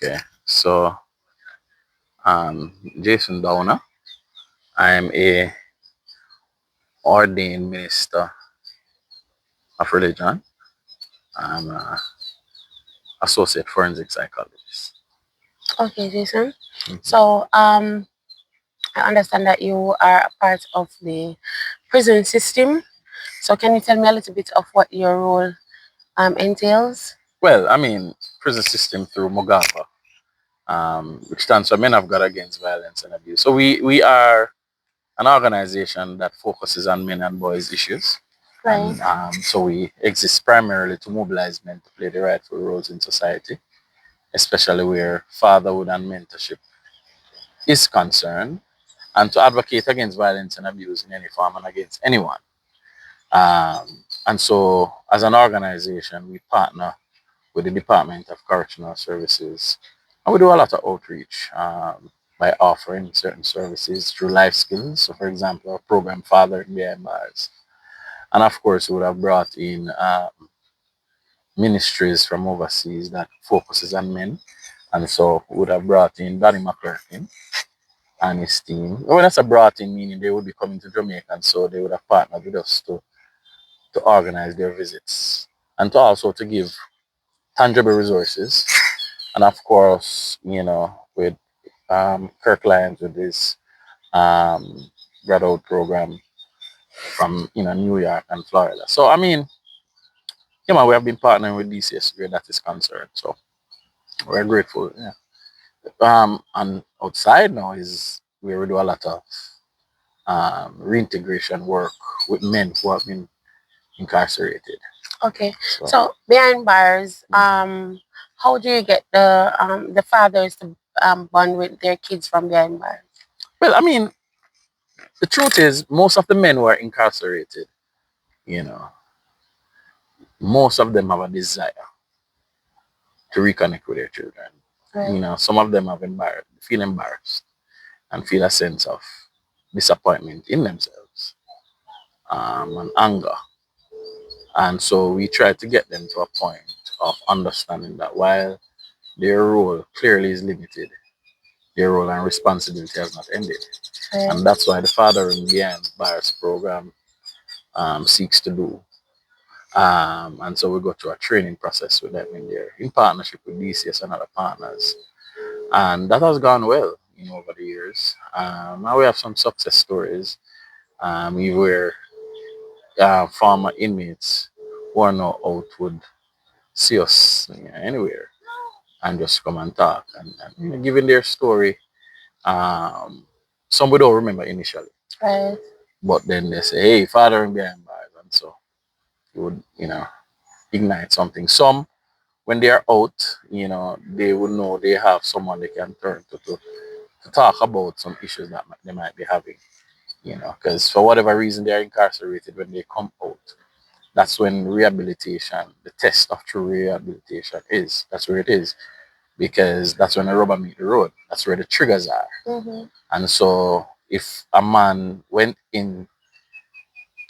Okay, so Jayson Downer. I am a ordained minister of religion. I'm an associate forensic psychologist. Okay, Jason. Mhm. So, I understand that you are a part of the prison system. So, can you tell me a little bit of what your role entails? Well, I mean, prison system through Mogapa, which stands for Men of God Against Violence and Abuse. So we are an organization that focuses on men and boys issues. Right. And so we exist primarily to mobilize men to play the rightful roles in society, especially where fatherhood and mentorship is concerned, and to advocate against violence and abuse in any form and against anyone. And so, as an organization, we partner with the Department of Correctional Services, and we do a lot of outreach by offering certain services through life skills. So, for example, our program Father Behind Bars. And of course, we would have brought in ministries from overseas that focuses on men. And so we would have brought in Danny McClurkin and his team. When that's a brought in, meaning they would be coming to Jamaica, and so they would have partnered with us to organize their visits and to also to give tangible resources. And of course, with Kirk Lyons with his um, graduate program from New York and Florida. So I mean, we have been partnering with DCS where that is concerned. So we're grateful. Yeah. And outside now is where we do a lot of reintegration work with men who have been incarcerated. Okay. So, So, behind bars, mhm. how do you get the fathers to bond with their kids from behind bars? Well, I mean, the truth is, most of the men who are incarcerated, you know, most of them have a desire to reconnect with their children. Right. Some of them feel embarrassed and feel a sense of disappointment in themselves and anger. And so we try to get them to a point of understanding that while their role clearly is limited, their role and responsibility has not ended. Right. And that's why the Fathering Behind Bars program seeks to do. And so we go through a training process with them in there in partnership with DCS and other partners. And that has gone well, over the years. Now we have some success stories where former inmates who are now out would see us anywhere and just come and talk and giving their story. Um, some we don't remember initially, Right. but then they say, "Hey, fathering behind bars," and so it would, ignite something. Some, when they are out, they would know they have someone they can turn to talk about some issues that they might be having. Because for whatever reason they are incarcerated when they come out. That's when rehabilitation, the test of true rehabilitation is. That's where it is because that's when the rubber meet the road. That's where the triggers are. Mm-hmm. And so, if a man went into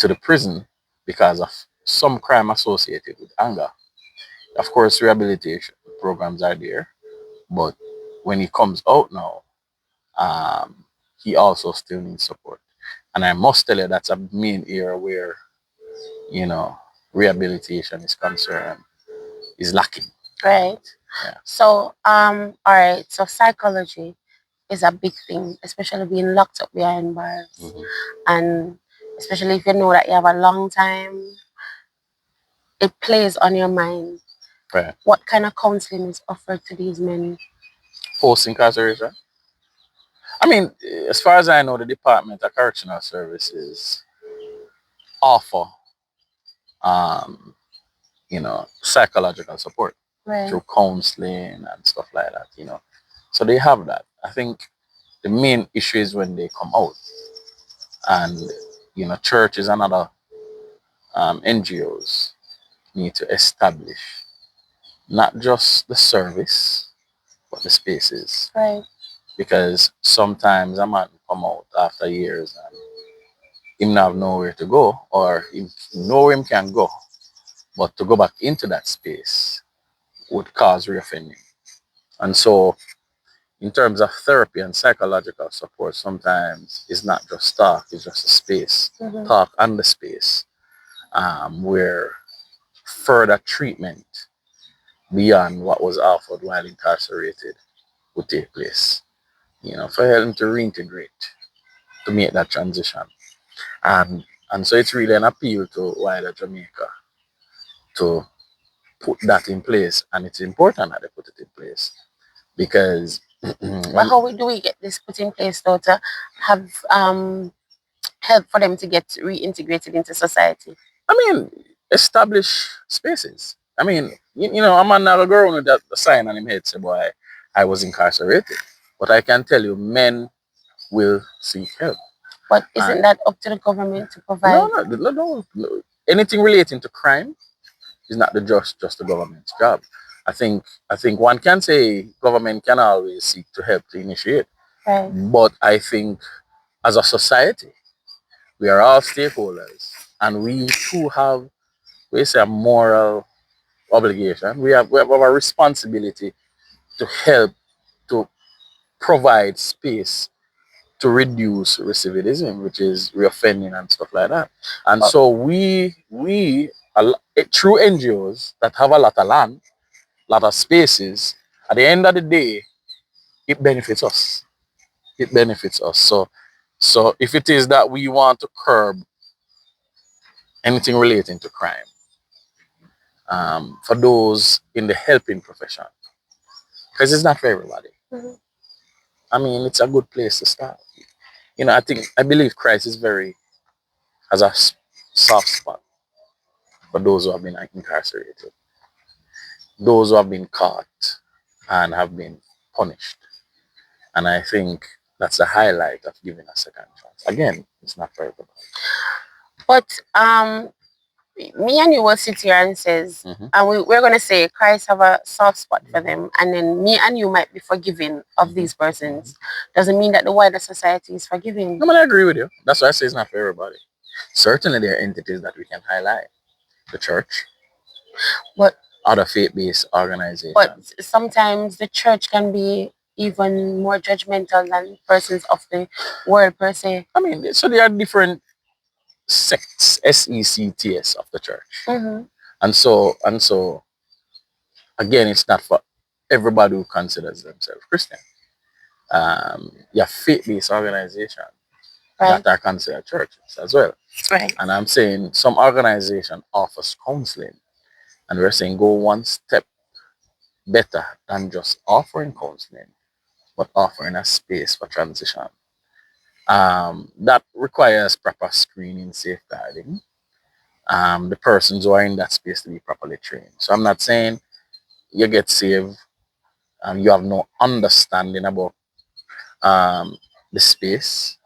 the prison because of some crime associated with anger, of course, rehabilitation programs are there. But when he comes out now, um, he also still needs support. And I must tell you, that's a main area where, you know, rehabilitation is concerned, is lacking. Right. Yeah. So, all right. So, psychology is a big thing, especially being locked up behind bars, Mhm. and especially if you know that you have a long time, it plays on your mind. Right. What kind of counseling is offered to these men? Post incarceration. I mean, as far as I know, the Department of Correctional Services offer, um, psychological support Right. through counseling and stuff like that. So they have that. I think the main issue is when they come out, and churches and other NGOs need to establish not just the service but the spaces, Right. because sometimes a man come out after years and him not have nowhere to go, or him know him can go, but to go back into that space would cause reoffending. And so, in terms of therapy and psychological support, sometimes it's not just talk, it's just a space, talk and the space, where further treatment beyond what was offered while incarcerated would take place. For him to reintegrate, to make that transition. And and so it's really an appeal to wider Jamaica to put that in place. And it's important that they put it in place because But how do we get this put in place though to have help for them to get reintegrated into society? establish spaces. A man not go around with that sign on him head say, boy, I was incarcerated. But I can tell you, men will seek help. But isn't that up to the government to provide? No. Anything relating to crime is not just the government's job. I think one can say government can always seek to help to initiate. Right. But I think as a society, we are all stakeholders and we too have a moral obligation. We have a responsibility to help to provide space to reduce recidivism, which is reoffending and stuff like that. And so through NGOs that have a lot of land, lot of spaces, at the end of the day, it benefits us. It benefits us. So if it is that we want to curb anything relating to crime, for those in the helping profession, because it's not for everybody. It's a good place to start. I believe Christ has a soft spot for those who have been incarcerated, those who have been caught and have been punished. And I think that's the highlight of giving a second chance. Again, it's not for everybody. But me and you will sit here and says, and we're going to say Christ have a soft spot for them, and then me and you might be forgiving of these persons. Doesn't mean that the wider society is forgiving. No, I agree with you. That's why I say it's not for everybody. Certainly, there are entities that we can highlight. The church, but other faith-based organizations. But sometimes the church can be even more judgmental than persons of the world per se. So there are different sects, sects of the church. And so again, it's not for everybody who considers themselves Christian. You have faith-based organizations that are considered churches as well. Right. And I'm saying some organization offers counseling, and we're saying go one step better than just offering counseling, but offering a space for transition. That requires proper screening, safeguarding. The persons who are in that space to be properly trained. So I'm not saying you get saved and you have no understanding about the space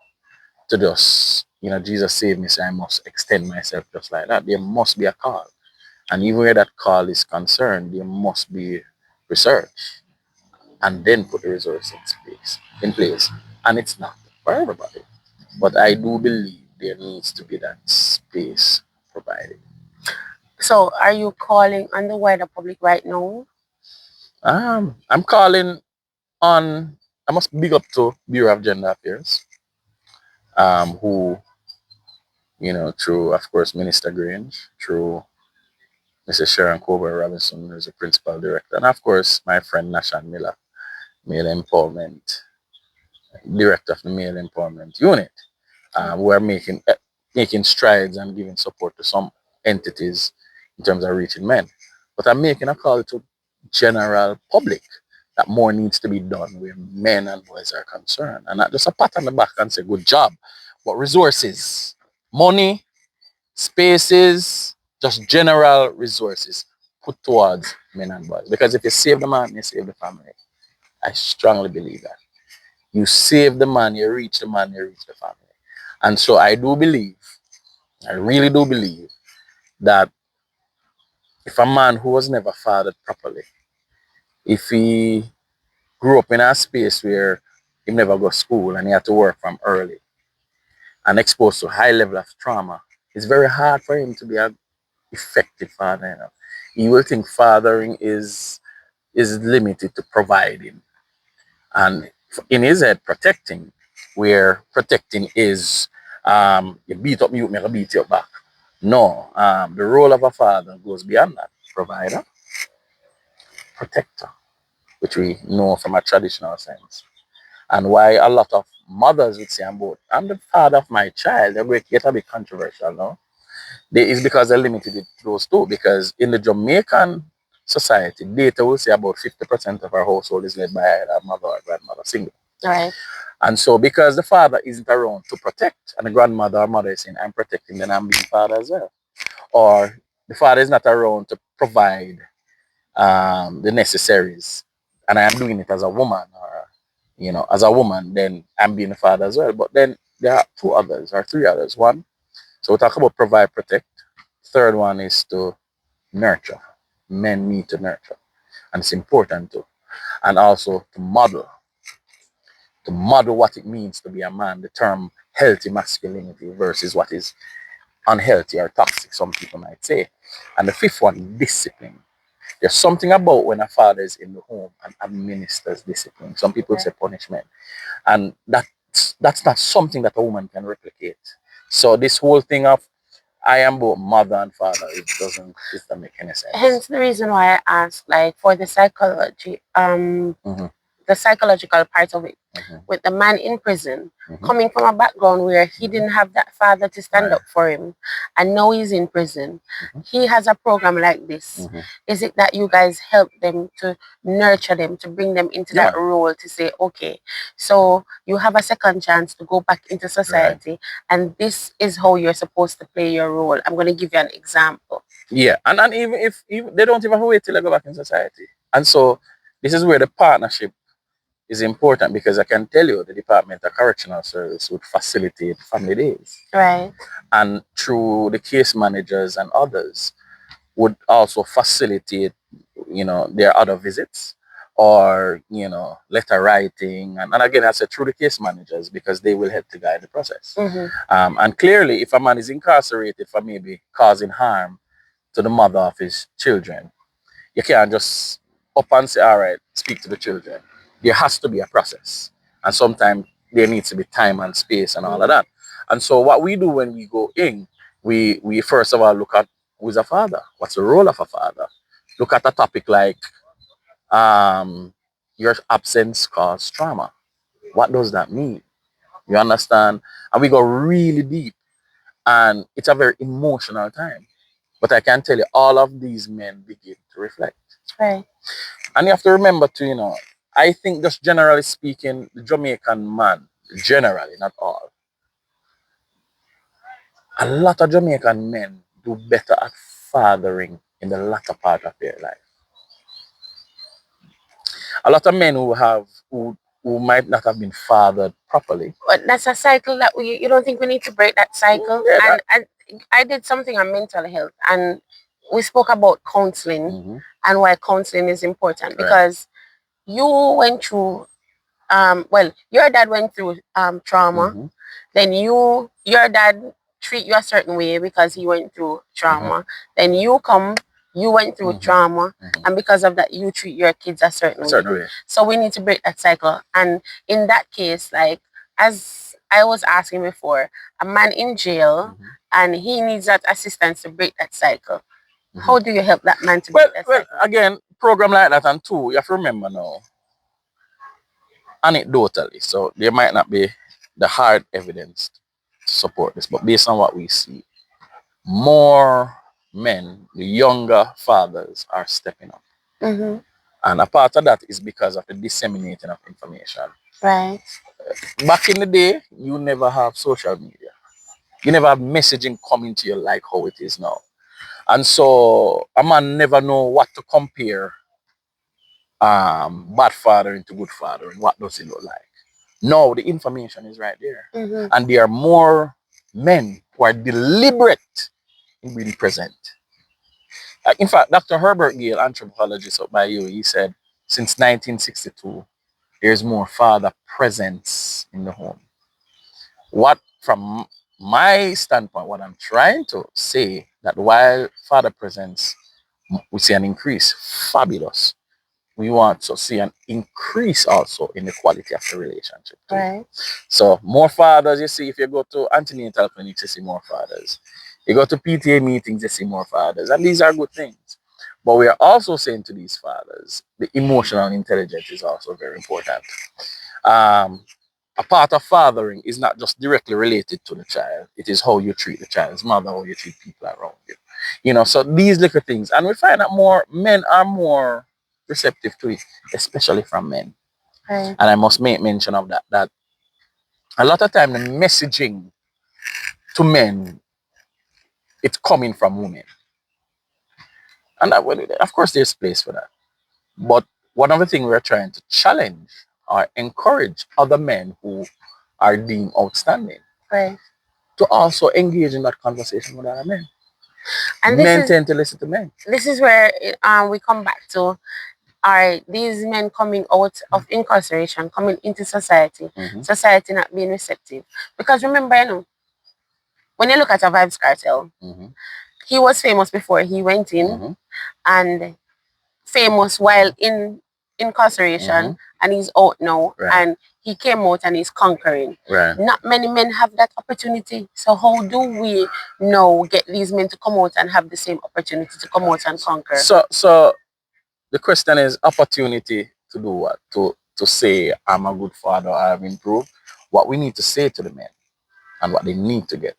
to just, Jesus saved me, so I must extend myself just like that. There must be a call. And even where that call is concerned, there must be research and then put the resource in place. And it's not for everybody. But I do believe there needs to be that space provided. So are you calling on the wider public right now? I'm calling on, I must big up to Bureau of Gender Affairs, who, through, of course, Minister Grange, through Mrs. Sharon Colbert Robinson, who's the principal director, and of course, my friend Nashan Miller, Male Empowerment, director of the Male Empowerment Unit, who are making strides and giving support to some entities in terms of reaching men. But I'm making a call to general public that more needs to be done where men and boys are concerned. And not just a pat on the back and say, good job, but resources, money, spaces, just general resources put towards men and boys. Because if you save the man, you save the family. I strongly believe that. You save the man, you reach the family. And so I really do believe that if a man who was never fathered properly, if he grew up in a space where he never go to school and he had to work from early and exposed to high level of trauma, it's very hard for him to be an effective father. He will think fathering is is limited to providing. And in his head, protecting, where protecting is you beat up me, you make a beat you back. No, the role of a father goes beyond that. Provider, protector, which we know from a traditional sense. And why a lot of mothers would say, I'm the father of my child, they will get a bit controversial, no? Is because they're limited to those two. Because in the Jamaican society, data will say about 50% of our household is led by either mother or grandmother, single. Right. And so, because the father isn't around to protect, and the grandmother or mother is saying, I'm protecting, then I'm being father as well. Or the father is not around to provide the necessaries, and I am doing it as a woman, or as a woman, then I'm being a father as well. But then there are two others or three others. One, so we talk about provide, protect. Third one is to nurture. Men need to nurture, and it's important to, and also to model what it means to be a man. The term healthy masculinity versus what is unhealthy or toxic, some people might say. And the fifth one, discipline. There's something about when a father is in the home and administers discipline. Some people say punishment. And that's not something that a woman can replicate. So this whole thing of I am both mother and father, it doesn't make any sense. Hence the reason why I asked, like, for the psychology, the psychological part of it, with the man in prison, coming from a background where he didn't have that father to stand up for him, and now he's in prison. He has a program like this. Is it that you guys help them to nurture them, to bring them into that role, to say, okay, so you have a second chance to go back into society, and this is how you're supposed to play your role. I'm going to give you an example. Yeah, and even if they don't even wait till I go back in society. And so this is where the partnership is important, because I can tell you the Department of Correctional Service would facilitate family days. Right. And through the case managers and others would also facilitate, their other visits, or, letter writing. And again, I said through the case managers, because they will help to guide the process. And clearly, if a man is incarcerated for maybe causing harm to the mother of his children, you can't just up and say, all right, speak to the children. There has to be a process. And sometimes there needs to be time and space and all of that. And so what we do when we go in, we first of all look at who's a father. What's the role of a father? Look at a topic like your absence caused trauma. What does that mean? You understand? And we go really deep. And it's a very emotional time. But I can tell you, all of these men begin to reflect. Right. And you have to remember to, I think just generally speaking, the Jamaican man, generally, not all, a lot of Jamaican men do better at fathering in the latter part of their life. A lot of men who might not have been fathered properly. But that's a cycle that you don't think we need to break that cycle? Yeah, and I did something on mental health, and we spoke about counseling and why counseling is important, because you went through your dad went through trauma. Then your dad treat you a certain way because he went through trauma. Then you went through trauma, and because of that, you treat your kids a certain way. So we need to break that cycle. And in that case, like, as I was asking before, a man in jail and he needs that assistance to break that cycle. How do you help that man to break that cycle? Again, program like that, and two, you have to remember now, anecdotally, so there might not be the hard evidence to support this, but based on what we see, more men, the younger fathers, are stepping up. And a part of that is because of the disseminating of information. Right. Back in the day, you never have social media. You never have messaging coming to you like how it is now. And so a man never know what to compare bad father into good father, and what does it look like. No, the information is right there. And there are more men who are deliberate in being present. In fact, Dr. Herbert Gale, anthropologist up by you, he said since 1962, there's more father presence in the home. What, from my standpoint, what I'm trying to say, that while father presence, we see an increase, fabulous. we want to see an increase also in the quality of the relationship too. Right. So more fathers, you see, if you go to antenatal clinics, you see more fathers. You go to PTA meetings, you see more fathers. And these are good things. But we are also saying to these fathers, the emotional intelligence is also very important. A part of fathering is not just directly related to the child. It is how you treat the child's mother, how you treat people around you. So these little things. And we find that more men are more receptive to it, especially from men. Right. And I must make mention of that a lot of time the messaging to men, it's coming from women. And that, of course, there's place for that. But one of the things we're trying to challenge or encourage other men who are deemed outstanding, Right. to also engage in that conversation with other men. And Men tend to listen to men. This is where we come back to, are these men coming out of incarceration, coming into society, society not being receptive. Because remember, when you look at a Vibes Cartel, he was famous before he went in, and famous while in incarceration, and he's out now, and he came out and he's conquering. Not many men have that opportunity. So how do we now get these men to come out and have the same opportunity to come out and conquer? So the question is opportunity to do what? To say I'm a good father, I have improved. What we need to say to the men and what they need to get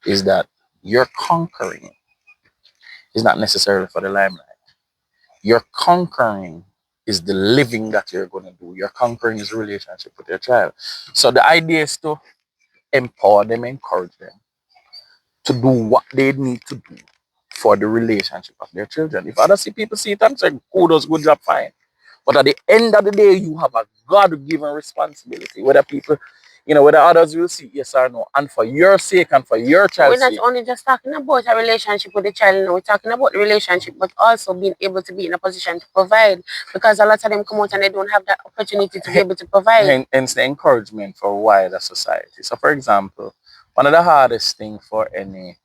is that your conquering is not necessarily for the limelight. Your conquering is the living that you're going to do. Your conquering is a relationship with your child. So the idea is to empower them, encourage them to do what they need to do for the relationship of their children. If other people see it and say, kudos, good job, fine. But at the end of the day, you have a God-given responsibility. Whether people, whether others will see yes or no. And for your sake and for your child's sake. We're sake. not only just talking about a relationship with the child now. We're talking about the relationship, but also being able to be in a position to provide. Because a lot of them come out and they don't have that opportunity to be able to provide. Hence the encouragement for wider society. So, for example, one of the hardest things for any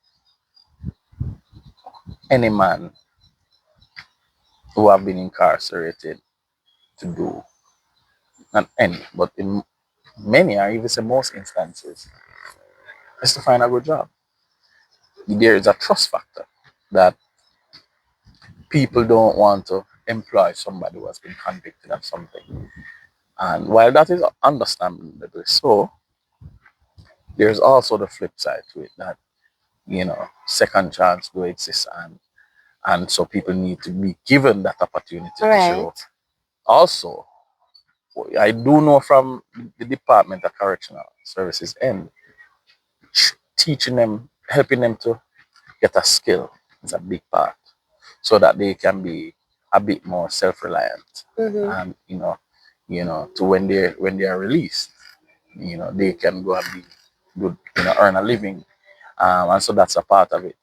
man who have been incarcerated to do, not any, but in many, or even in most instances, is to find a good job. There is a trust factor that people don't want to employ somebody who has been convicted of something. And while that is understandably so, there's also the flip side to it that, second chance do exist, and so people need to be given that opportunity to show. Also, I do know from the Department of Correctional Services and teaching them, helping them to get a skill is a big part, so that they can be a bit more self-reliant, and to when they are released, they can go and be good, earn a living, and so that's a part of it,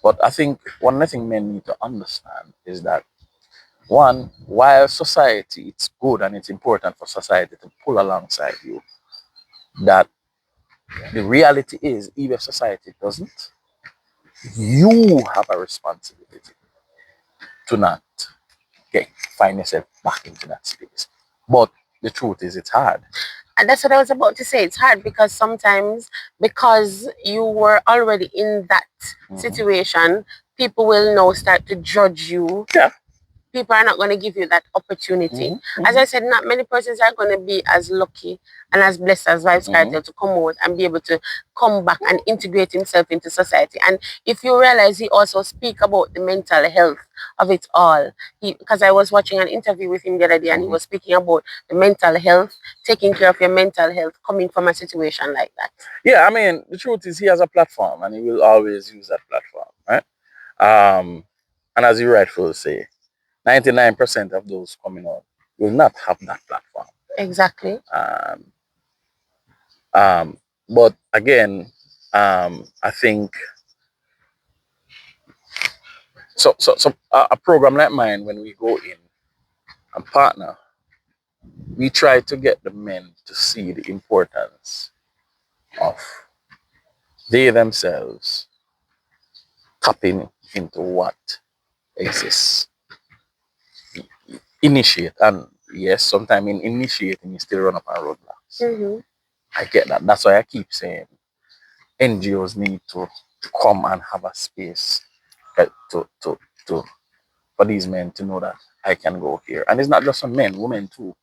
But I think one thing men need to understand is that, one, while society, it's good and it's important for society to pull alongside you, that the reality is, even if society doesn't, you have a responsibility to not find yourself back into that space. But the truth is, it's hard. And that's what I was about to say. It's hard because sometimes, because you were already in that situation, people will now start to judge you. Yeah. People are not going to give you that opportunity. As I said, not many persons are going to be as lucky and as blessed as Vibes Cartel to come out and be able to come back and integrate himself into society. And if you realize, he also speak about the mental health of it all. Because I was watching an interview with him the other day, and he was speaking about the mental health, taking care of your mental health, coming from a situation like that. Yeah, I mean, the truth is, he has a platform, and he will always use that platform, right? And as you rightfully say, 99% of those coming out will not have that platform. Exactly. But again, I think so a program like mine, when we go in and partner, we try to get the men to see the importance of they themselves tapping into what exists. initiate. And yes, sometimes in initiating, you still run up on roadblocks. I get that. That's why I keep saying NGOs need to come and have a space to, to, to for these men to know that I can go here. And it's not just for men, women too.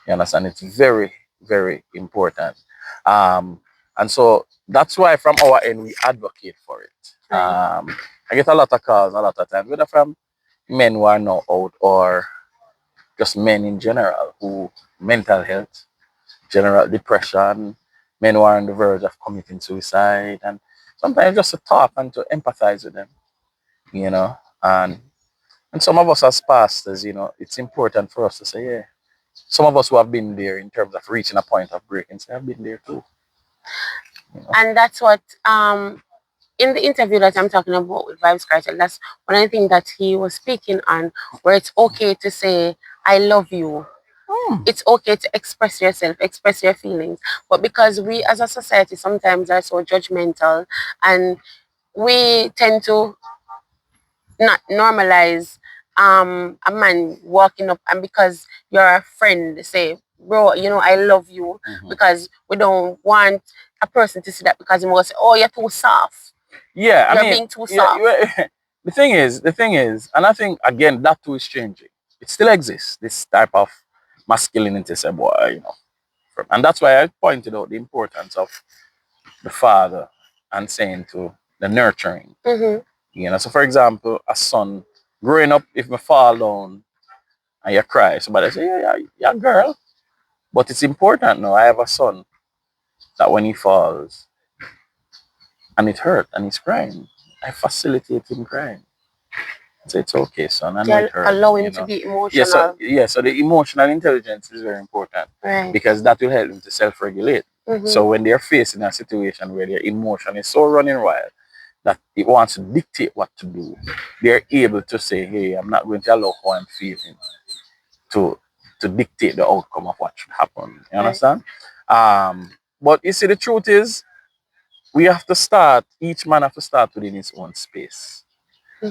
You understand? It's very, very important. And so that's why from our end we advocate for it. I get a lot of calls a lot of times, whether from men who are now out or just men in general who mental health, general depression, men who are on the verge of committing suicide, and sometimes just to talk and to empathize with them, you know. And some of us as pastors, it's important for us to say, yeah, some of us who have been there in terms of reaching a point of breaking, say, I've been there too. And that's what in the interview that I'm talking about with Vibes Cartel, that's one of the things that he was speaking on, where it's okay to say, I love you. It's okay to express yourself, express your feelings. But because we as a society sometimes are so judgmental, and we tend to not normalize a man walking up and because you're a friend say, bro, I love you, because we don't want a person to see that because he must say, oh, you're too soft. Yeah, You're being too soft. The thing is, and I think again that too is changing. It still exists, this type of masculinity, say, boy, and that's why I pointed out the importance of the father and saying to the nurturing. So for example, a son growing up, if I fall down and you cry, somebody say, yeah, girl. But it's important now. I have a son that when he falls and it hurt and he's crying, I facilitate him crying. So it's okay, son. I know it hurt. Allow him to be emotional. So the emotional intelligence is very important, right, because that will help him to self-regulate. So when they're facing a situation where their emotion is so running wild that it wants to dictate what to do, they're able to say, hey, I'm not going to allow how I'm feeling to dictate the outcome of what should happen. You understand? But you see, the truth is, each man have to start within his own space.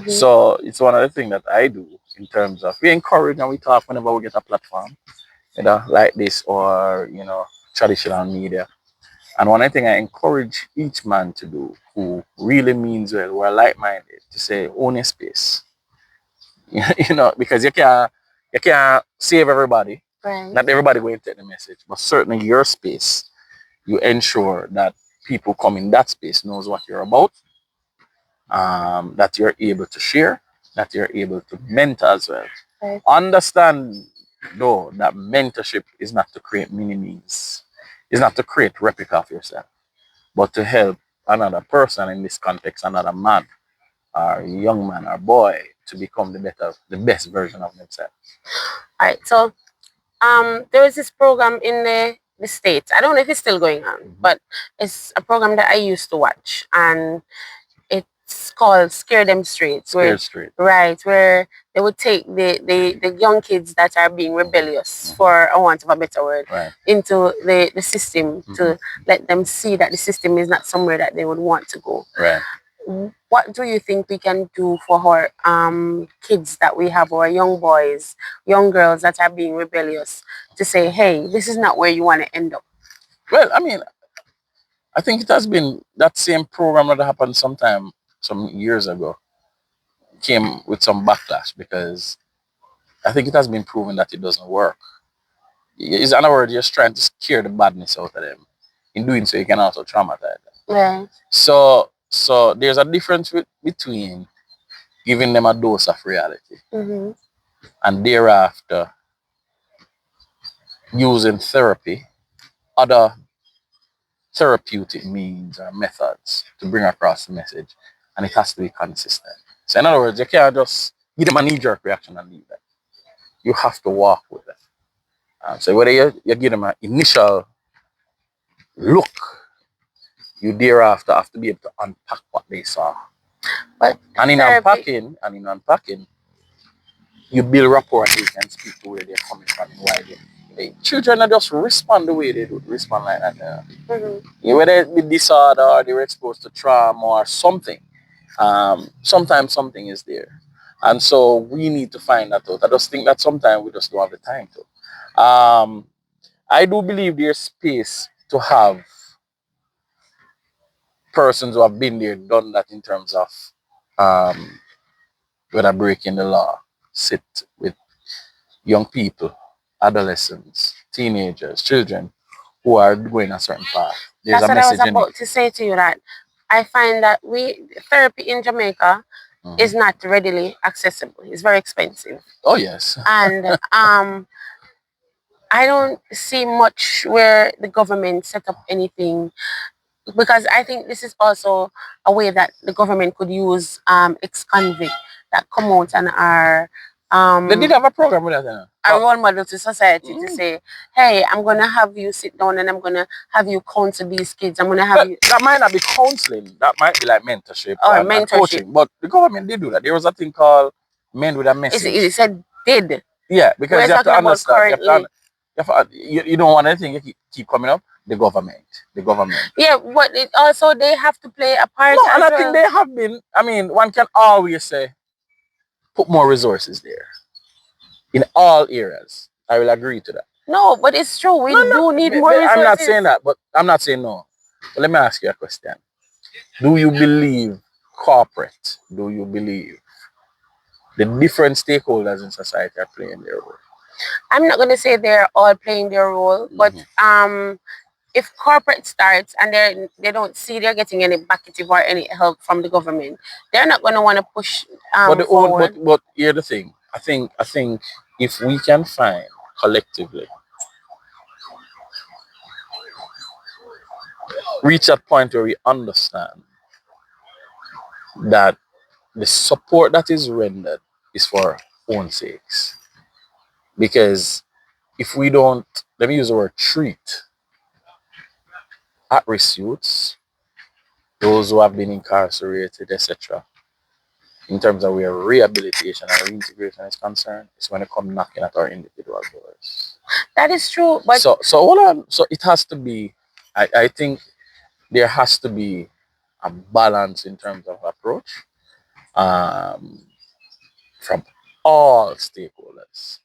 So it's one of the things that I do in terms of, we encourage and we talk whenever we get a platform, like this, or, traditional media. And one thing I encourage each man to do who really means well, who are like-minded, to say, own a space. Because you can't save everybody. right, Not everybody going to take the message, but certainly your space, you ensure that people come in that space knows what you're about, that you're able to share, that you're able to mentor as well. right. Understand, though, that mentorship is not to create mini-me's. It's not to create replica of yourself, but to help another person, in this context, another man or young man or boy, to become the best version of themselves. All right. So there was this program in the States. I don't know if it's still going on, but it's a program that I used to watch, and it's called Scare Them Straight. Scared Straight. Right, where they would take the young kids that are being rebellious, for a want of a better word, Right. into the system, to let them see that the system is not somewhere that they would want to go. Right. What do you think we can do for our kids that we have, our young boys, young girls that are being rebellious, to say, hey, this is not where you want to end up? Well, I think it has been that same program that happened some years ago, came with some backlash, because I think it has been proven that it doesn't work. In other words, you're just trying to scare the badness out of them. In doing so, you can also traumatize them. Yeah. So there's a difference between giving them a dose of reality and thereafter using therapy, other therapeutic means or methods to bring across the message, and it has to be consistent. So in other words, you can't just give them a knee-jerk reaction and leave them. You have to walk with them. So whether you give them an initial look, you thereafter have to be able to unpack what they saw. But And in unpacking, you build rapport and you can speak to where they're coming from and why children are just respond the way they do, respond like that. Whether it be disorder or they were exposed to trauma or something, sometimes something is there. And so we need to find that out. I just think that sometimes we just don't have the time to. I do believe there's space to have persons who have been there, done that in terms of um, whether breaking the law, sit with young people, adolescents, teenagers, children who are going a certain path. There's That's a what I was message in it. about to say to you, that I find that therapy in Jamaica is not readily accessible. It's very expensive. Oh yes. And I don't see much where the government set up anything, because I think this is also a way that the government could use ex-convict that come out and are They did have a program with that, you know. a role model to society to say, hey, I'm going to have you sit down and I'm going to have you counsel these kids. I'm going to have But you... that might not be counseling. That might be like mentorship Or and mentorship. coaching. But the government did do that. There was a thing called Men with a Message. It said did. Yeah, because We're you have to talking about understand. currently. You don't want anything to keep coming up. The government. Yeah, but it also, they have to play a part No, as and I well. think they have been. I mean, one can always say, put more resources there in all areas. I will agree to that. No, but it's true. We do need more But resources. I'm not saying that, but I'm not saying no. But let me ask you a question. Do you believe corporate? Do you believe the different stakeholders in society are playing their role? I'm not going to say they're all playing their role, but if corporate starts and they don't see they're getting any backing or any help from the government, they're not going to want to push forward. But here's the thing. I think if we can find collectively reach that point where we understand that the support that is rendered is for our own sakes. Because if we don't, let me use the word treat at-risk youths, those who have been incarcerated, etc., in terms of where rehabilitation and reintegration is concerned, it's when they come knocking at our individual doors. That is true. But so hold on. So it has to be, I think there has to be a balance in terms of approach from all stakeholders.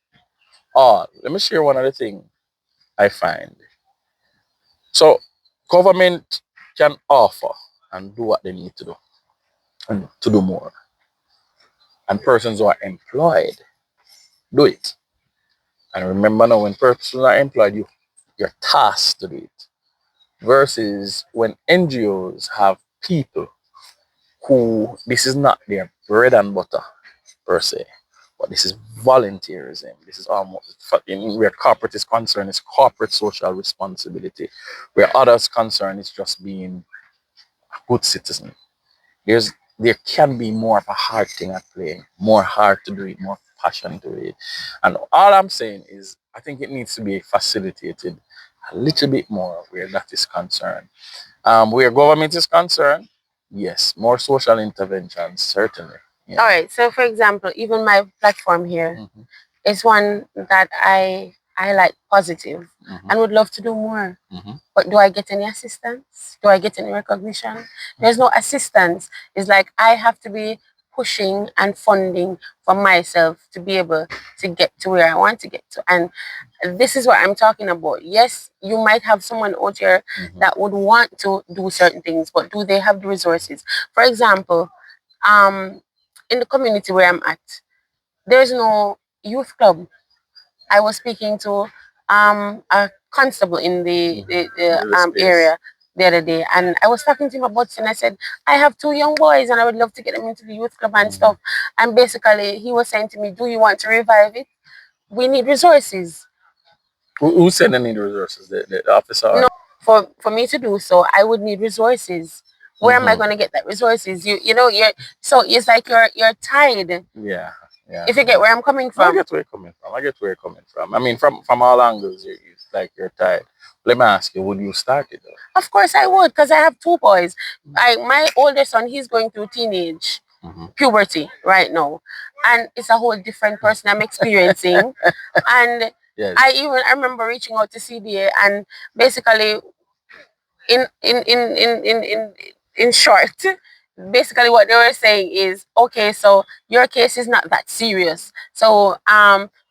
Let me share one other thing I find. So government can offer and do what they need to do and to do more. And persons who are employed do it. And remember now, when persons are employed, you're tasked to do it. Versus when NGOs have people who this is not their bread and butter per se, but this is volunteerism. This is almost where corporate is concerned, is corporate social responsibility. Where others concerned is just being a good citizen. There can be more of a heart thing at play, more heart to do it, more passion to it. And all I'm saying is I think it needs to be facilitated a little bit more where that is concerned. Where government is concerned, yes, more social interventions, certainly. Yeah. All right. So, for example, even my platform here is one that I like positive and would love to do more. But do I get any assistance? Do I get any recognition? There's no assistance. It's like I have to be pushing and funding for myself to be able to get to where I want to get to. And this is what I'm talking about. Yes, you might have someone out here that would want to do certain things, but do they have the resources? For example, in the community where I'm at, there's no youth club. I was speaking to a constable in the area the other day, and I was talking to him about it, and I said, I have 2 young boys and I would love to get them into the youth club and stuff. And basically he was saying to me, do you want to revive it? We need resources. Who's sending in the resources? The officer? No, for me to do so, I would need resources. Where am I going to get that resources? So it's like you're tied. Yeah. If you get where I'm coming from. I get where you're coming from. I mean, from all angles, it's like you're tired. Let me ask you, would you start it though? Of course I would, because I have 2 boys. My oldest son, he's going through teenage puberty right now. And it's a whole different person I'm experiencing. And Yes. I remember reaching out to CBA, and basically in short, basically what they were saying is, okay, so your case is not that serious. So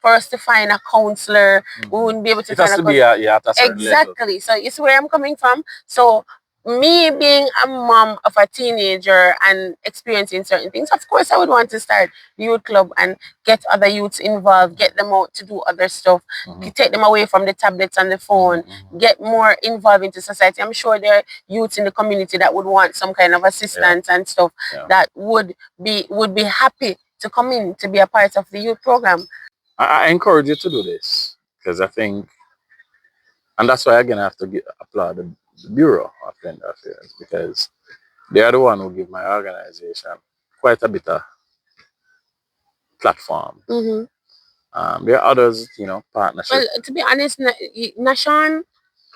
for us to find a counselor, we wouldn't be able to It find has a to be counselor. at a certain level. Exactly. So you see where I'm coming from? So me being a mom of a teenager and experiencing certain things, of course I would want to start the youth club and get other youths involved, get them out to do other stuff, take them away from the tablets and the phone, get more involved into society. I'm sure there are youths in the community that would want some kind of assistance and stuff that would be happy to come in to be a part of the youth program. I encourage you to do this because I think, and that's why again I have to applaud the Bureau of Gender Affairs because they are the one who give my organization quite a bit of platform. There are others, partnerships. Well, to be honest, Nashan,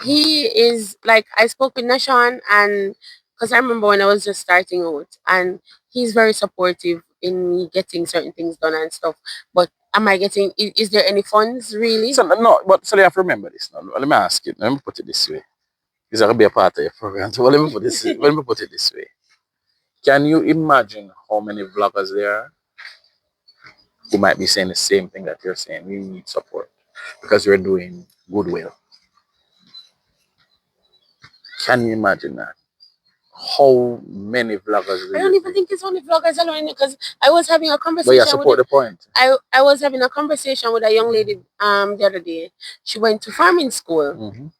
he is like, I spoke with Nashan, and because I remember when I was just starting out, and he's very supportive in me getting certain things done and stuff. But am I getting? Is there any funds really? So no, but so you have to remember this. Now. Let me ask you. Let me put it this way. This is going to be a part of your program. So let me put this. Let me put it this way. Can you imagine how many vloggers there are who might be saying the same thing that you're saying? We need support because you're doing goodwill. Can you imagine that? How many vloggers? I don't even think it's only vloggers alone, because I was having a But conversation. yeah, support the point. I was having a conversation with a young lady the other day. She went to farming school,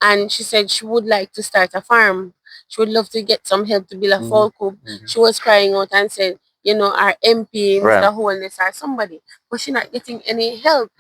and she said she would like to start a farm. She would love to get some help to build a fall coop. She was crying out and said, our MP, Mr. Holness, or somebody, but she's not getting any help.